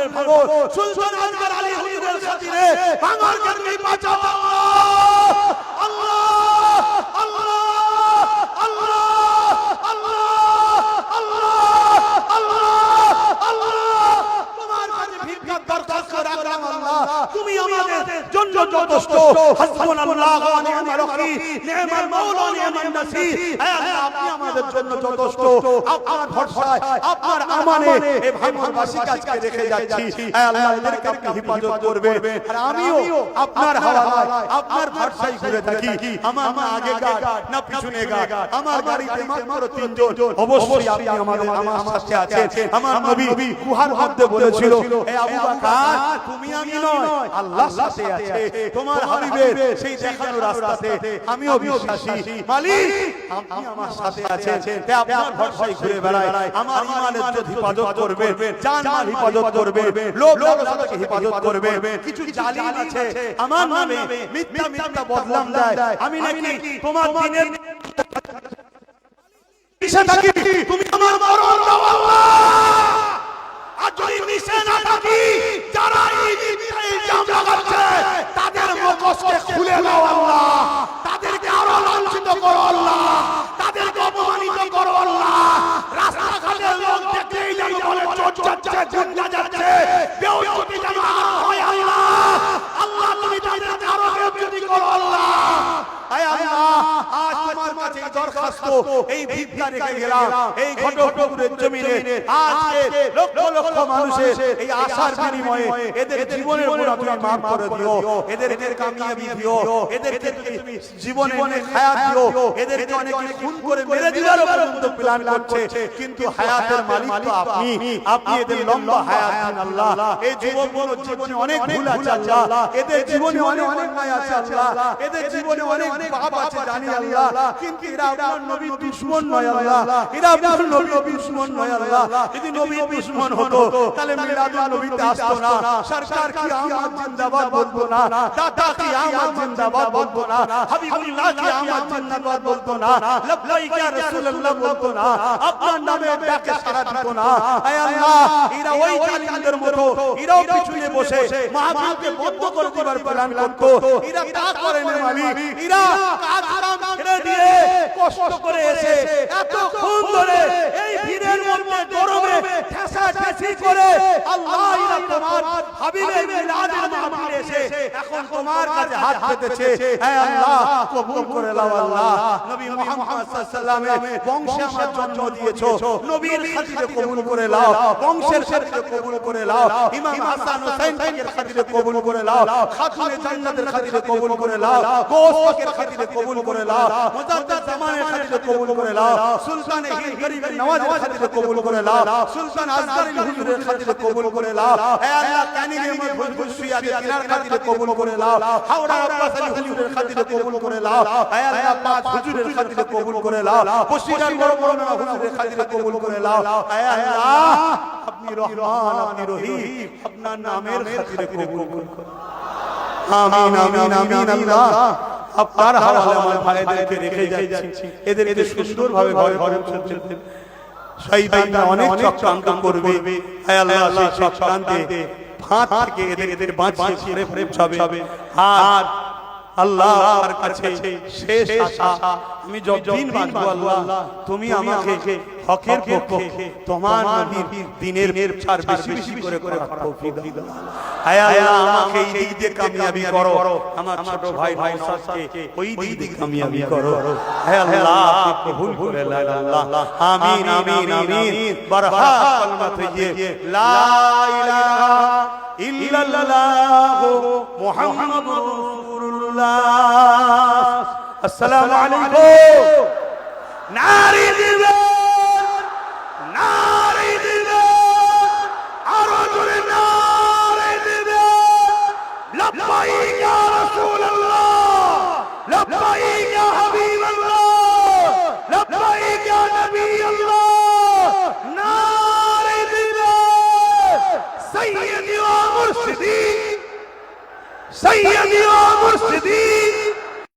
ভাঙনের ভাঙন সুলতান আজকার আলী হুজুরের খাতিরে ভাঙনকে বাঁচাও আল্লাহ আল্লাহ আল্লাহ আল্লাহ আল্লাহ আল্লাহ আল্লাহ তোমার কাছে ভিক্ষা দরখাস্ত রাখলাম আল্লাহ তুমি আমাদের জন্য যথেষ্ট হাসবুনাল্লাহু ওয়া নি'মাল ওয়াকিল নি'মাল মাওলা ওয়া নি'মান নাসির হে আল্লাহ আপনি আমাদের জন্য যথেষ্ট আপনার ভরসায় আপনার আমানে এই ভাঙনবাসী কাজকে রেখে যাচ্ছি হে আল্লাহ এদেরকে আপনি হেফাজত করবেন আর আমিও আপনার হাওয়ালায় আপনার ভরসায় ঘুরে থাকি আমার না আগে গাড় না পিছনে গাড় আমার গাড়িতে মাত্র তিনজন অবশ্যই আপনি আমার সাথে আছেন আমার নবী গুহার মধ্যে বলেছিল হে আবু বকর তুমি আমি নয় আল্লাহ সাথে আছে তোমার হাবিবের সেই দেখানো রাস্তাতে আমিও বিশ্বাসী মালিক আপনি আমার সাথে আছেন হে আপনার ভরসায় ঘুরে বেড়াই আমার ঈমানের যদি হেফাজত করবেন জান মাল হেফাজত করবেন লোভ লালসাকে হেফাজত করবেন কিছু জালিম আছে আমার নামে মিথ্যা মিথ্যা বদনাম দেয় আমি নাকি তোমার দিনের কিসে থাকি তুমি আমার মরণ দাও আল্লাহ আর যদি মিশে না থাকি যারা এই ইলজাম লাগাচ্ছে তাদের মুখোশকে খুলে দাও আল্লাহ তাদেরকে আরো লাঞ্ছিত করো আল্লাহ তাদেরকে অপমানিত করো আল্লাহ রাস্তাঘাটে লোক দেখলেই যেন বলে চোর যাচ্ছে গুন্ডা যাচ্ছে বেউজ্জতি যেন হয় আল্লাহ আল্লাহ তুমি তাদেরকে আরো বেউজ্জতি করো আল্লাহ আয় আল্লাহ আজ তোমার কাছে দরখাস্ত এই ভিক্ষা রেখে গেলাম এই ঘটপুকুরের জমিনে আজকে লক্ষ লক্ষ মানুষের এই আশার বিনিময়ে এদের জীবনের গুনাহ তুমি maaf করে দিও এদের কামিয়াবি দিও এদেরকে তুমি জীবনে হায়াত দিও এদেরকে অনেকে খুন করে মেরে দেওয়ার পর্যন্ত প্ল্যান করছে কিন্তু হায়াতের মালিক তো আপনি আপনি এদের লম্বা হায়াত দিন আল্লাহ এই যুবকদের জীবনে অনেক ভুল আছে আল্লাহ এদের জীবনে অনেক অন্যায় আছে আল্লাহ এদের জীবনে অনেক পাপ আছে জানি আল্লাহ কিন্তু এরা আপনার নবীর দুশমন নয় আল্লাহ এরা আপনার নবীর দুশমন নয় আল্লাহ যদি নবীর দুশমন হতো তাহলে মিলাদুন নবীতে আসতো না সরকার কি আহমদ জিন্দাবাদ বলতো না দাদা কি আহমদ জিন্দাবাদ বলতো না হাবিবুল্লাহ কি আহমদ জিন্দাবাদ বলতো না লব্বাইক ইয়া রাসূলুল্লাহ বলতো না আপনার নামে ডাকে সাড়া দিত না হে আল্লাহ এরা ওই জালিমদের মতো এরাও পিছনে বসে মাহফিলকে বন্ধ করে দেবার প্ল্যান করতো এরা তা করে না মালিক এরা কাজ কাম ছেড়ে দিয়ে কষ্ট করে এসে এতক্ষণ ধরে এই ভিড়ের মধ্যে গরমে ঠেসা ঠেসি করে আল্লাহ এরা তোমার হাবিবের মিলাদের মাহফিলে এসে এখন তোমার কাছে হাত পেতেছে হে আল্লাহ কবুল করে নাও আল্লাহ নবী মুহাম্মদ সাল্লাল্লাহু আলাইহি ওয়াসাল্লামের বংশে আমার জন্ম দিয়েছো নবীর খাতিরে কবুল করে নাও বংশের খাতিরে কবুল করে নাও ইমাম হাসান হুসাইনের খাতিরে কবুল করে নাও খাতুনে জান্নাতের খাতিরে কবুল করে নাও গোসকের খাতিরে কবুল করে নাও মুজাদ্দিদ জামানের খাতিরে কবুল করে নাও সুলতান হিন্দ গরিবের নওয়াজের খাতিরে কবুল করে নাও সুলতান আজগারুল হুজুরের খাতিরে কবুল করে নাও হে আল্লাহ কানিরে মজবুত সুইয়াকে তিনার খাতিরে কবুল করে নাও হাওড়া আব্বাস আলী হুজুরের খাতিরে কবুল করে নাও হে আল্লাহ পাঁচ হুজুরের খাতিরে কবুল করে নাও বসিরার বড় বড় হুজুরের খাতিরে কবুল করে নাও হে আল্লাহ আপনি রহমান আপনি রহিম আপনার নামের খাতিরে কবুল করুন আমিন আমিন আমিন আল্লাহ আপনার হাওয়ালে আমার ভাইদেরকে রেখে যাচ্ছি এদেরকে সুন্দরভাবে ঘরে ঘরে চলতে শয়তানরা অনেক চক্রান্ত করবে হে আল্লাহ সেই চক্রান্তে ফাঁদ থেকে এদের বাঁচিয়ে ফিরে যাবে আর আল্লাহর কাছে শেষ আশা আমি যতদিন বাঁচবো আল্লাহ তুমি আমাকে হকের পক্ষে তোমার নবীর দ্বীনের প্রচার বেশি বেশি করে করার তৌফিক দাও হে আল্লাহ আমাকে এই দিক দিয়ে কামিয়াবি করো আমার ছোট ভাই নওশাদকে ওই দিক দিয়ে কামিয়াবি করো হে আল্লাহ আপনি কবুল করে নেন আল্লাহ আমিন আমিন আমিন বারহাত কলমা তৈয়ব লা ইলাহা ইল্লাল্লাহু মুহাম্মাদুর রাসূলুল্লাহ আসসালামু আলাইকুম।